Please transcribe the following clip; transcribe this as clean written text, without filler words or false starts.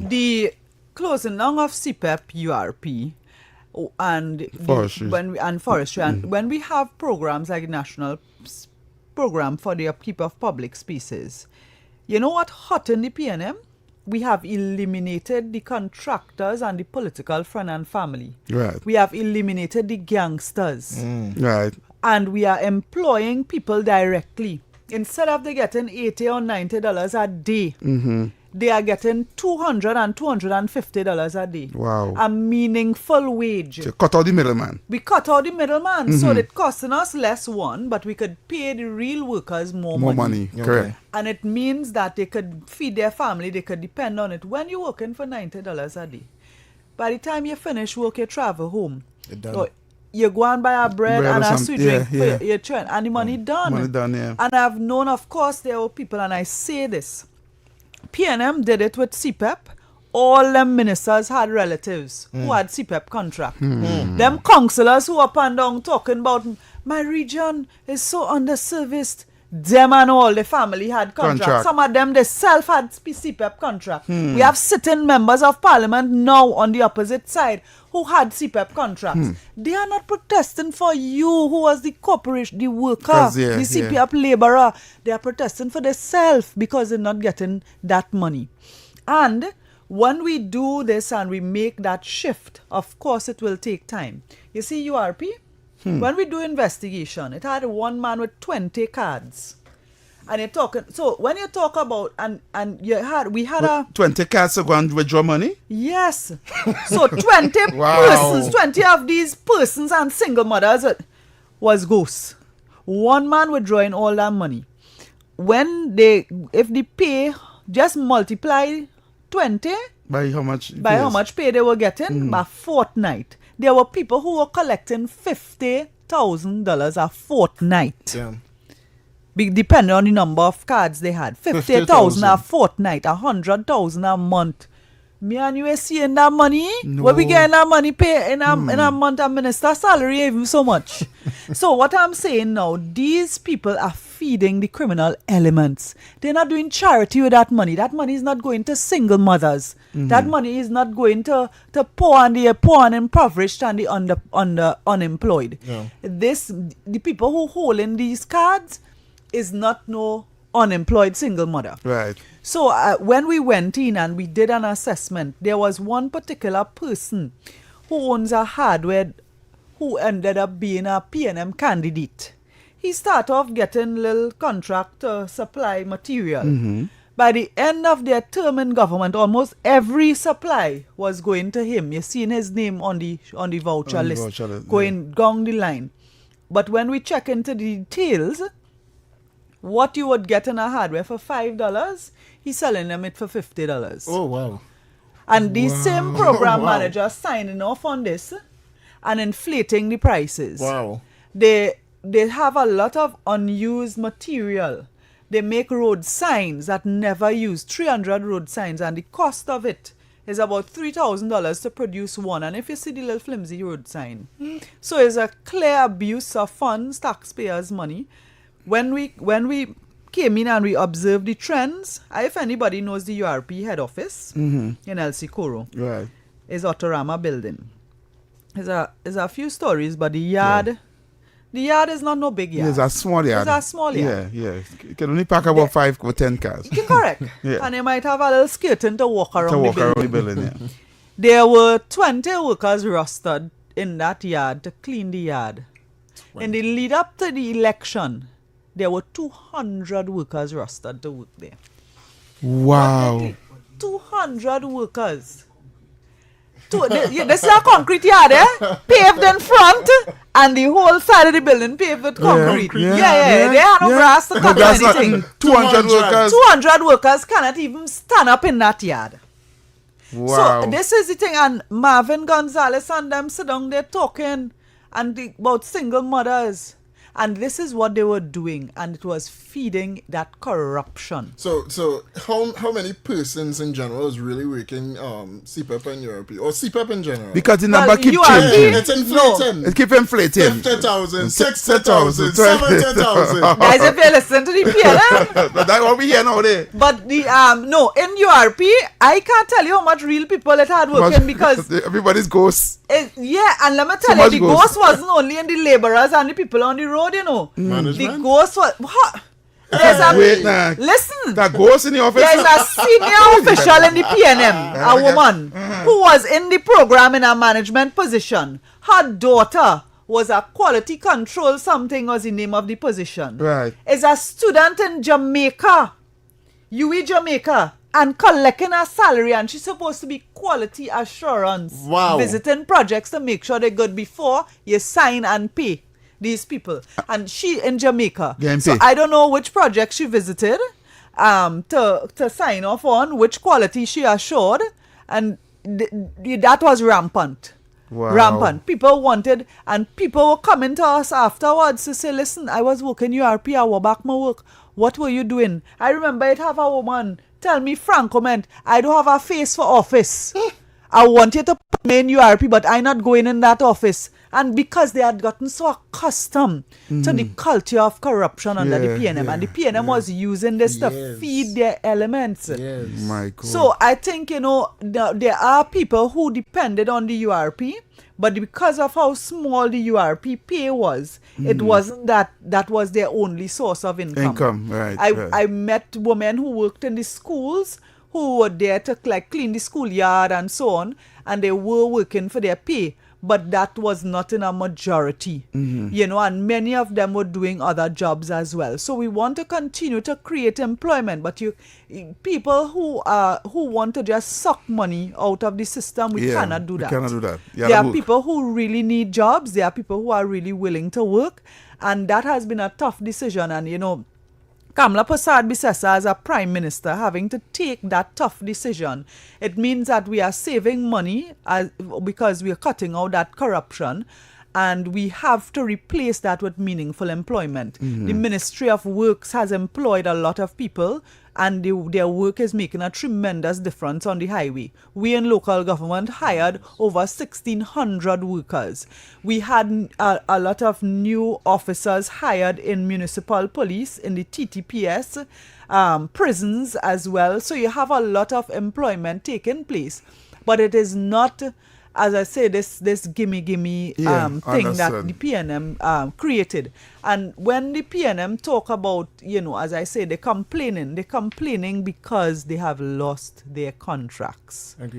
The closing down of CEPEP, URP, and forestry. And when we have programs like the National Program for the Upkeep of Public Spaces, you know what hot in the PNM? We have eliminated the contractors and the political friend and family. Right. We have eliminated the gangsters. Right. And we are employing people directly. Instead of they getting $80 or $90 a day, they are getting $200 and $250 a day. Wow. A meaningful wage. So cut out the middleman. We cut out the middleman. So it costing us less but we could pay the real workers more money. Okay. Correct. And it means that they could feed their family, they could depend on it. When you're working for $90 a day, by the time you finish work, you travel home. So you go and buy a bread and a sweet drink for your children, and the money done. Money done, yeah. And I've known, of course, there were people, and I say this, PNM did it with CEPEP. All them ministers had relatives who had CEPEP contract. Them councillors who up and down talking about my region is so underserviced. Them and all the family had contract. Some of them themselves had CEPEP contract. We have sitting members of parliament now on the opposite side who had CEPEP contracts. They are not protesting for you, who was the corporation, the worker, the CEPEP labourer. They are protesting for themselves because they're not getting that money. And when we do this and we make that shift, of course it will take time. You see, URP, when we do investigation, it had one man with 20 cards. And you're talking, so when you talk about, we had a 20 cards to go and withdraw money? Yes. So 20 persons, 20 of these persons and single mothers was ghosts. One man withdrawing all that money. If they pay, just multiply 20 by how much pay they were getting by fortnight. There were people who were collecting $50,000 a fortnight. Yeah. Depending on the number of cards they had. 50,000 a fortnight, 100,000 a month. Me and you are seeing that money? No. Where we getting that money pay in a month a minister salary even so much. So what I'm saying now, these people are feeding the criminal elements. They're not doing charity with that money. That money is not going to single mothers. That money is not going to poor and impoverished and the unemployed. Yeah. The people who holding these cards is not no unemployed single mother. Right. So when we went in and we did an assessment, there was one particular person who owns a hardware who ended up being a PNM candidate. He started off getting little contract to supply material. By the end of their term in government, almost every supply was going to him. You're seeing his name on the voucher list, going down the line. But when we check into the details, what you would get in a hardware for $5, he's selling them it for $50. Oh, wow. And the same program manager signing off on this and inflating the prices. Wow. They have a lot of unused material. They make road signs that never used, 300 road signs, and the cost of it is about $3,000 to produce one. And if you see the little flimsy road sign, so it's a clear abuse of funds, taxpayers' money. When we came in and we observed the trends, if anybody knows the URP head office in El Sikoro, right, is Autorama building. There's a few stories, but the yard is not no big yard. It's a small yard. It's a small yard. Yeah. You can only park about 5 or 10 cars. Correct. And they might have a little skirting to walk around the building. There were 20 workers rostered in that yard to clean the yard. In the lead up to the election, there were 200 workers rostered to work there. Wow. 200 workers. This is a concrete yard, paved in front, and the whole side of the building paved with concrete. Yeah. They have no grass to cut or anything. 200 workers cannot even stand up in that yard. Wow. So this is the thing, and Marvin Gonzalez and them sit down there talking about single mothers. And this is what they were doing, and it was feeding that corruption. So how many persons in general is really working CEPEP and URP or CEPEP in general? Because the number keep URP, changing. It's inflating. It keep inflating. 50,000, 60,000, 70,000. Guys, if you listen to the PLM, That's what we hear nowadays. but the no, in URP, I can't tell you how much real people it had working because everybody's ghosts. yeah, and let me So tell much you, the ghost. ghost wasn't only in the laborers and the people on the road, you know. The Management? ghost was what? There's a, Wait, nah. listen. That ghost in the office. There's a senior official in the PNM, a woman, who was in the program in a management position. Her daughter was a quality control something was the name of the position. Right. Is a student in Jamaica, UE Jamaica, and collecting her salary, and she's supposed to be quality assurance. Wow. Visiting projects to make sure they're good before you sign and pay these people. And she in Jamaica. Getting So paid. I don't know which project she visited to sign off on, which quality she assured, and that was rampant. Wow. Rampant. People wanted, and people were coming to us afterwards to say, listen, I was working URP, I was back my work. What were you doing? I remember it have a woman tell me, frank comment, I don't have a face for office. I want you to put me in URP, but I not going in that office. And because they had gotten so accustomed to the culture of corruption under the PNM, and the PNM was using this to feed their elements. Yes. My God. So I think, you know, there are people who depended on the URP, but because of how small the URP pay was, it wasn't that was their only source of income. Right. I met women who worked in the schools who were there to like clean the schoolyard and so on, and they were working for their pay. But that was not in a majority, you know, and many of them were doing other jobs as well. So we want to continue to create employment, but people who want to just suck money out of the system, we cannot do that. We cannot do that. There are people who really need jobs. There are people who are really willing to work, and that has been a tough decision. And you know, Kamla Persad-Bissessar as a Prime Minister having to take that tough decision, it means that we are saving money because we are cutting out that corruption, and we have to replace that with meaningful employment. The Ministry of Works has employed a lot of people, and their work is making a tremendous difference on the highway. We in local government hired over 1,600 workers. We had a lot of new officers hired in municipal police, in the TTPS, prisons as well. So you have a lot of employment taking place. But it is not, as I say, this gimme thing that the PNM created. And when the PNM talk about, you know, as I say, they're complaining because they have lost their contracts. Agreed.